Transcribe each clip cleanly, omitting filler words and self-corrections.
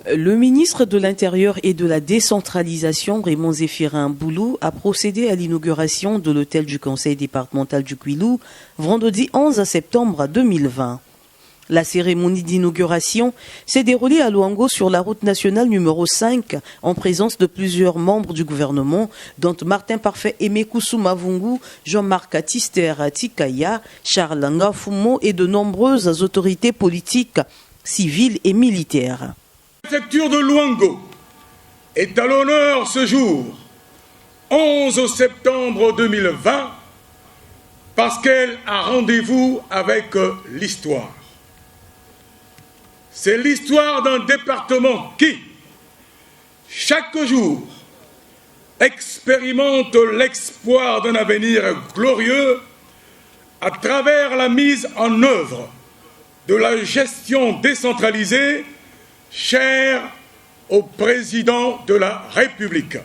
Le ministre de l'Intérieur et de la Décentralisation, Raymond Zéphirin Boulou, a procédé à l'inauguration de l'hôtel du Conseil départemental du Kwilu vendredi 11 septembre 2020. La cérémonie d'inauguration s'est déroulée à Luango sur la route nationale numéro 5 en présence de plusieurs membres du gouvernement, dont Martin Parfait Aimé Koussouma Vungu, Jean-Marc Tister Tikaya, Charles Ngafumo et de nombreuses autorités politiques, civiles et militaires. La préfecture de Luango est à l'honneur ce jour, 11 septembre 2020, parce qu'elle a rendez-vous avec l'histoire. C'est l'histoire d'un département qui, chaque jour, expérimente l'espoir d'un avenir glorieux à travers la mise en œuvre de la gestion décentralisée chère au président de la République.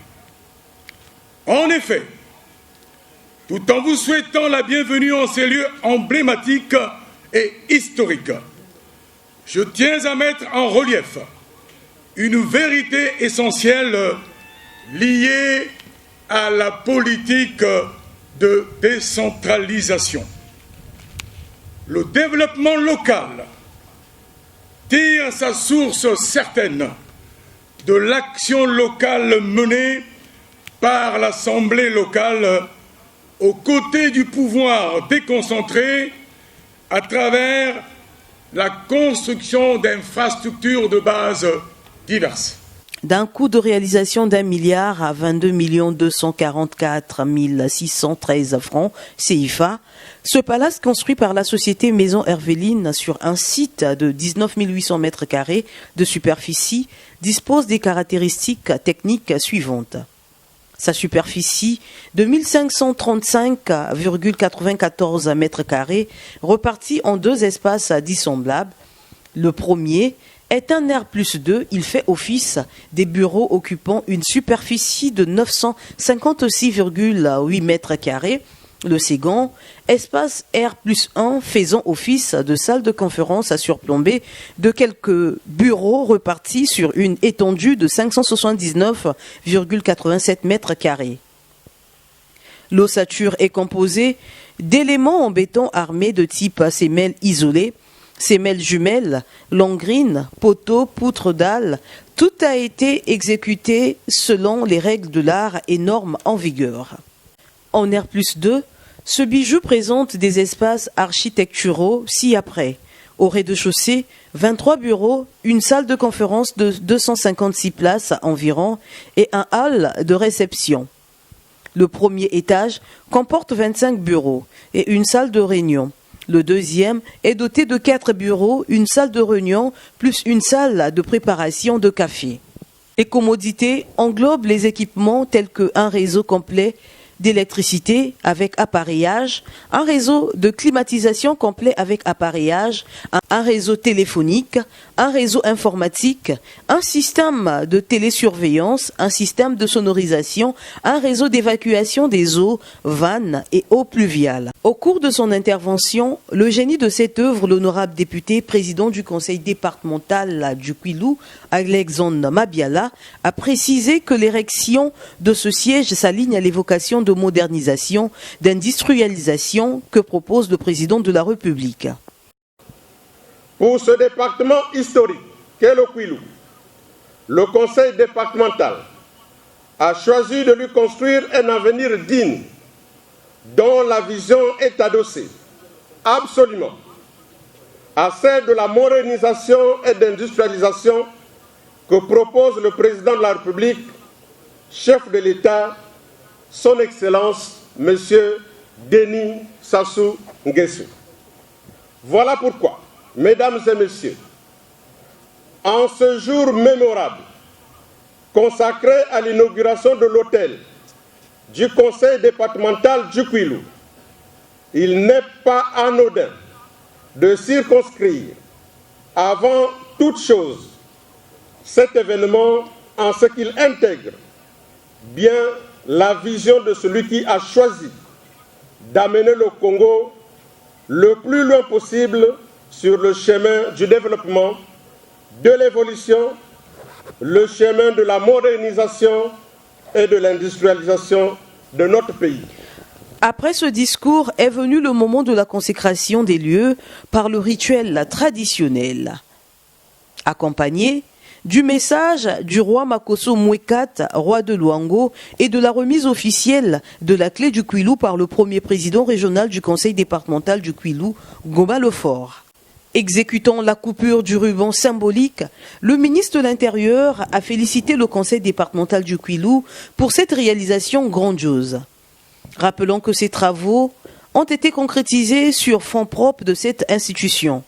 En effet, tout en vous souhaitant la bienvenue en ces lieux emblématiques et historiques, je tiens à mettre en relief une vérité essentielle liée à la politique de décentralisation. Le développement local tire sa source certaine de l'action locale menée par l'Assemblée locale aux côtés du pouvoir déconcentré à travers la construction d'infrastructures de base diverses. D'un coût de réalisation d'1 milliard à 22 244 613 francs CFA, ce palace construit par la société Maison Hervéline sur un site de 19 800 mètres carrés de superficie dispose des caractéristiques techniques suivantes. Sa superficie de 1535,94 mètres carrés repartie en deux espaces dissemblables. Le premier est un R+2, il fait office des bureaux occupant une superficie de 956,8 mètres carrés. Le second, espace R+1 faisant office de salle de conférence à surplomber de quelques bureaux repartis sur une étendue de 579,87 mètres carrés. L'ossature est composée d'éléments en béton armés de type sémelles isolées, sémelles jumelles, longrines, poteaux, poutres dalles. Tout a été exécuté selon les règles de l'art et normes en vigueur. En R+2, ce bijou présente des espaces architecturaux ci-après. Au rez-de-chaussée, 23 bureaux, une salle de conférence de 256 places environ et un hall de réception. Le premier étage comporte 25 bureaux et une salle de réunion. Le deuxième est doté de 4 bureaux, une salle de réunion plus une salle de préparation de café. Les commodités englobent les équipements tels qu'un réseau complet d'électricité avec appareillage, un réseau de climatisation complet avec appareillage, un réseau téléphonique, un réseau informatique, un système de télésurveillance, un système de sonorisation, un réseau d'évacuation des eaux, vannes et eaux pluviales. Au cours de son intervention, le génie de cette œuvre, l'honorable député, président du conseil départemental du Kwilu, Alexandre Mabiala, a précisé que l'érection de ce siège s'aligne à l'évocation de modernisation, d'industrialisation que propose le président de la République. Pour ce département historique qu'est le Kwilu, le conseil départemental a choisi de lui construire un avenir digne dont la vision est adossée absolument à celle de la modernisation et d'industrialisation que propose le président de la République, chef de l'État, son Excellence, M. Denis Sassou Nguesso. Voilà pourquoi, Mesdames et Messieurs, en ce jour mémorable consacré à l'inauguration de l'hôtel du conseil départemental du Kwilu, il n'est pas anodin de circonscrire avant toute chose cet événement en ce qu'il intègre bien la vision de celui qui a choisi d'amener le Congo le plus loin possible sur le chemin du développement, de l'évolution le chemin de la modernisation et de l'industrialisation de notre pays. Après ce discours est venu le moment de la consécration des lieux par le rituel traditionnel, accompagné du message du roi Makosso Mwekat, roi de Luango, et de la remise officielle de la clé du Kwilu par le premier président régional du conseil départemental du Kwilu, Goma Lefort. Exécutant la coupure du ruban symbolique, le ministre de l'Intérieur a félicité le conseil départemental du Kwilu pour cette réalisation grandiose. Rappelons que ces travaux ont été concrétisés sur fonds propres de cette institution.